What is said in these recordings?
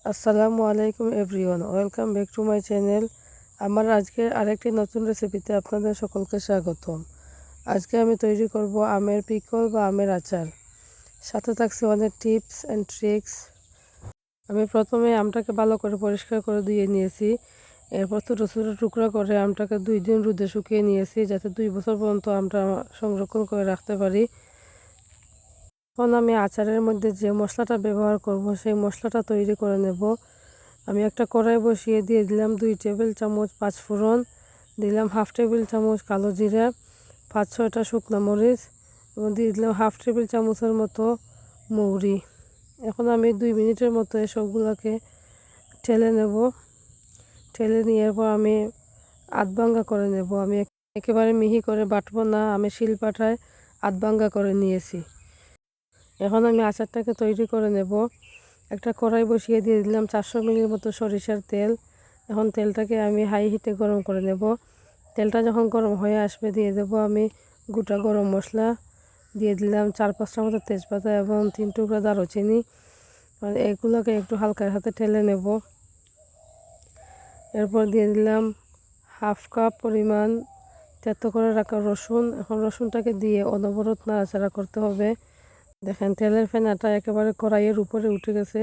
আসসালামু আলাইকুম everyone, welcome back to my channel. আমার আজকে আরেকটি নতুন রেসিপিতে আপনাদের সকলকে স্বাগতম। আজকে আমি তৈরি করব আমের পিকল বা আমের আচার। সাথে থাকছে অনেক টিপস অ্যান্ড ট্রিক্স। আমি প্রথমে আমটাকে ভালো করে পরিষ্কার করে ধুয়ে নিয়েছি। এরপর ছোটো ছোটো টুকরা করে আমটাকে 2 দিন রোদে শুকিয়ে নিয়েছি, যাতে 2 বছর পর্যন্ত আমটা সংরক্ষণ করে রাখতে পারি। এখন আমি আচারের মধ্যে যে মশলাটা ব্যবহার করব সেই মশলাটা তৈরি করে নেব। আমি একটা কড়াই বসিয়ে দিয়ে দিলাম 2 টেবিল চামচ পাঁচফোড়ন, দিলাম হাফ টেবিল চামচ কালো জিরা, 5-6টা শুকনো মরিচ এবং দিয়ে দিলাম হাফ টেবিল চামচের মতো মৌরি। এখন আমি 2 মিনিটের মতো সবগুলোকে ঠেলে নেব। ঠেলে নেওয়ার পর আমি আধভাঙ্গা করে নেব। আমি একেবারে মিহি করে বাটবো না, আমি শিলপাটায় আধভাঙ্গা করে নিয়েছি। এখন আমি আচারটাকে তৈরি করে নেব। একটা কড়াই বসিয়ে দিয়ে দিলাম 400 মিলির মতো সরিষার তেল। এখন তেলটাকে আমি হাই হিটে গরম করে নেব। তেলটা যখন গরম হয়ে আসবে দিয়ে দেব আমি গোটা গরম মশলা, দিয়ে দিলাম 4-5টার মতো তেজপাতা এবং 3 টুকরা দারুচিনি। এগুলোকে একটু হালকা হাতে ঠেলে নেব। এরপর দিয়ে দিলাম হাফ কাপ পরিমাণ থেতো করে রাখা রসুন। এখন রসুনটাকে দিয়ে অনবরত নাড়াচাড়া করতে হবে। দেখেন তেলের ফেনাটা একেবারে কড়াইয়ের উপরে উঠে গেছে।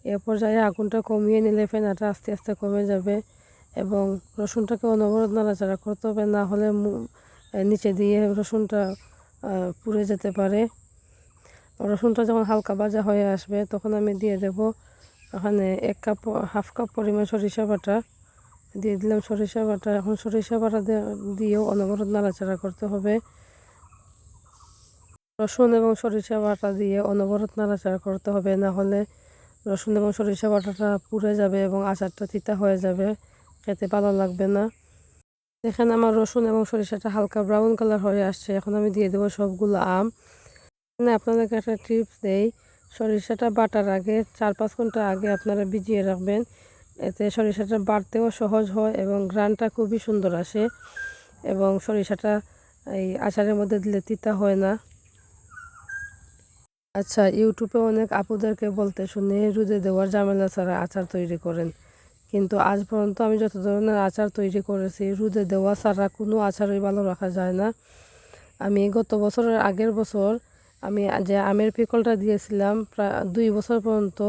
এ পর্যায়ে আগুনটা কমিয়ে নিলে ফেনাটা আস্তে আস্তে কমে যাবে এবং রসুনটাকে অনবরত নাড়াচাড়া করতে হবে, না হলে নিচে দিয়ে রসুনটা পুড়ে যেতে পারে। রসুনটা যখন হালকা ভাজা হয়ে আসবে তখন আমি দিয়ে দেব এখানে হাফ কাপ পরিমাণ সরিষা বাটা। দিয়ে দিলাম সরিষা বাটা। এখন সরিষা বাটা দিয়েও অনবরত নাড়াচাড়া করতে হবে। রসুন এবং সরিষা বাটা দিয়ে অনবরত নাড়াচাড়া করতে হবে, না হলে রসুন এবং সরিষা বাটাটা পুড়ে যাবে এবং আচারটা তিতা হয়ে যাবে, খেতে ভালো লাগবে না। দেখেন আমার রসুন এবং সরিষাটা হালকা ব্রাউন কালার হয়ে আসছে। এখন আমি দিয়ে দেবো সবগুলো আম। আপনাদেরকে একটা টিপস দেই, সরিষাটা বাটার আগে 4-5 ঘন্টা আগে আপনারা ভিজিয়ে রাখবেন। এতে সরিষাটা বাটতেও সহজ হয় এবং ঘ্রাণটা খুবই সুন্দর আসে এবং সরিষাটা এই আচারের মধ্যে দিলে তিতা হয় না। আচ্ছা, ইউটিউবে অনেক আপুদেরকে বলতে শুনি রোদে দেওয়ার ঝামেলা ছাড়া আচার তৈরি করেন, কিন্তু আজ পর্যন্ত আমি যত ধরনের আচার তৈরি করেছি রোদে দেওয়া ছাড়া কোনো আচারই ভালো রাখা যায় না। আমি গত বছরের আগের বছর আমি যে আমের পিকলটা দিয়েছিলাম প্রায় 2 বছর পর্যন্ত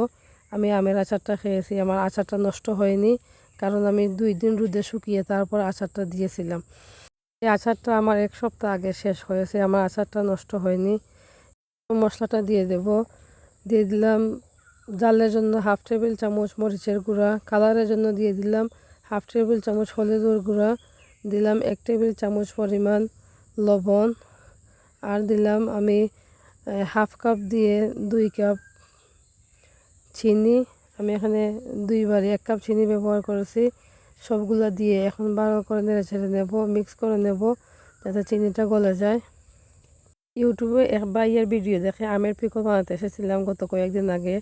আমি আমের আচারটা খেয়েছি। আমার আচারটা নষ্ট হয়নি, কারণ আমি 2 দিন রোদে শুকিয়ে তারপর আচারটা দিয়েছিলাম। এই আচারটা আমার 1 সপ্তাহ আগে শেষ হয়েছে, আমার আচারটা নষ্ট হয়নি। মশলাটা দিয়ে দেব। দিয়ে দিলাম জালের জন্য হাফ টেবিল চামচ মরিচের গুঁড়া, কালারের জন্য দিয়ে দিলাম হাফ টেবিল চামচ হলুদের গুঁড়া, দিলাম 1 টেবিল চামচ পরিমাণ লবণ, আর দিলাম আমি হাফ কাপ দিয়ে 2 কাপ চিনি। আমি এখানে 2 বারে 1 কাপ চিনি ব্যবহার করেছি। সবগুলো দিয়ে এখন ভালো করে নেড়ে ছেড়ে নেব, মিক্স করে নেব যাতে চিনিটা গলে যায়। ইউটিউবে এক ভাইয়ের ভিডিও দেখে আমের পিকল বানাতে এসেছিলাম গত কয়েকদিন আগে।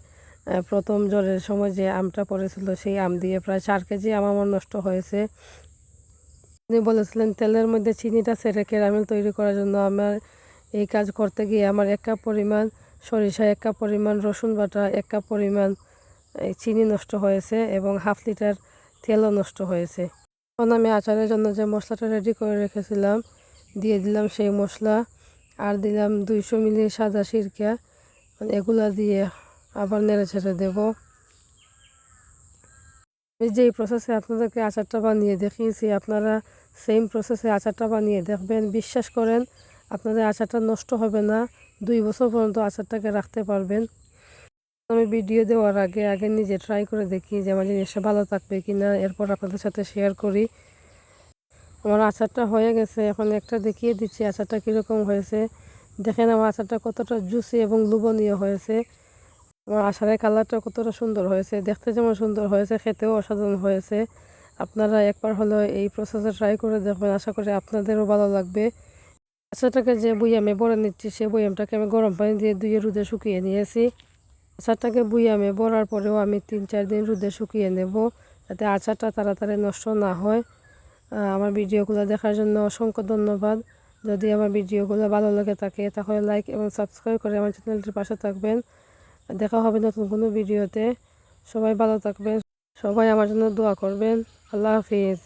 প্রথম জ্বরের সময় যে আমটা পড়েছিল সেই আম দিয়ে প্রায় 4 কেজি আম আমার নষ্ট হয়েছে। উনি বলেছিলেন তেলের মধ্যে চিনিটা ছেড়ে ক্যারামেল তৈরি করার জন্য। আমার এই কাজ করতে গিয়ে আমার 1 কাপ পরিমাণ সরিষা, 1 কাপ পরিমাণ রসুন বাটা, 1 কাপ পরিমাণ চিনি নষ্ট হয়েছে এবং হাফ লিটার তেলও নষ্ট হয়েছে। এখন আমি আচারের জন্য যে মশলাটা রেডি করে রেখেছিলাম দিয়ে দিলাম সেই মশলা, আর দিলাম 200 মিলি সাদা সিরকা। এগুলা দিয়ে আবার নেড়ে ছেড়ে দেব। আমি যেই প্রসেসে আপনাদেরকে আচারটা বানিয়ে দেখিয়েছি আপনারা সেম প্রসেসে আচারটা বানিয়ে দেখবেন। বিশ্বাস করেন আপনাদের আচারটা নষ্ট হবে না, 2 বছর পর্যন্ত আচারটাকে রাখতে পারবেন। আমি ভিডিও দেওয়ার আগে আগে নিজে ট্রাই করে দেখি যে আমার জিনিসটা ভালো থাকবে কিনা, এরপর আপনাদের সাথে শেয়ার করি। আমার আচারটা হয়ে গেছে, এখন একটা দেখিয়ে দিচ্ছি আচারটা কীরকম হয়েছে। দেখেন আমার আচারটা কতটা জুসি এবং লোভনীয় হয়েছে। আমার আচারের কালারটা কতটা সুন্দর হয়েছে, দেখতে যেমন সুন্দর হয়েছে খেতেও অসাধারণ হয়েছে। আপনারা একবার হলেও এই প্রসেসে ট্রাই করে দেখবেন, আশা করি আপনাদেরও ভালো লাগবে। আচারটাকে যে বুয়ামে ভরে নিচ্ছি সে বুয়ামটাকে আমি গরম পানি দিয়ে ধুয়ে রোদে শুকিয়ে নিয়েছি। আচারটাকে বুয়ামে ভরার পরেও আমি 3-4 দিন রোদে শুকিয়ে নেব, যাতে আচারটা তাড়াতাড়ি নষ্ট না হয়। আমার ভিডিওগুলো দেখার জন্য অসংখ্য ধন্যবাদ। যদি আমার ভিডিওগুলো ভালো লাগে থাকে তাহলে লাইক এবং সাবস্ক্রাইব করে আমার চ্যানেলটির পাশে থাকবেন। দেখা হবে নতুন কোনো ভিডিওতে। সবাই ভালো থাকবেন, সবাই আমার জন্য দোয়া করবেন। আল্লাহ হাফিজ।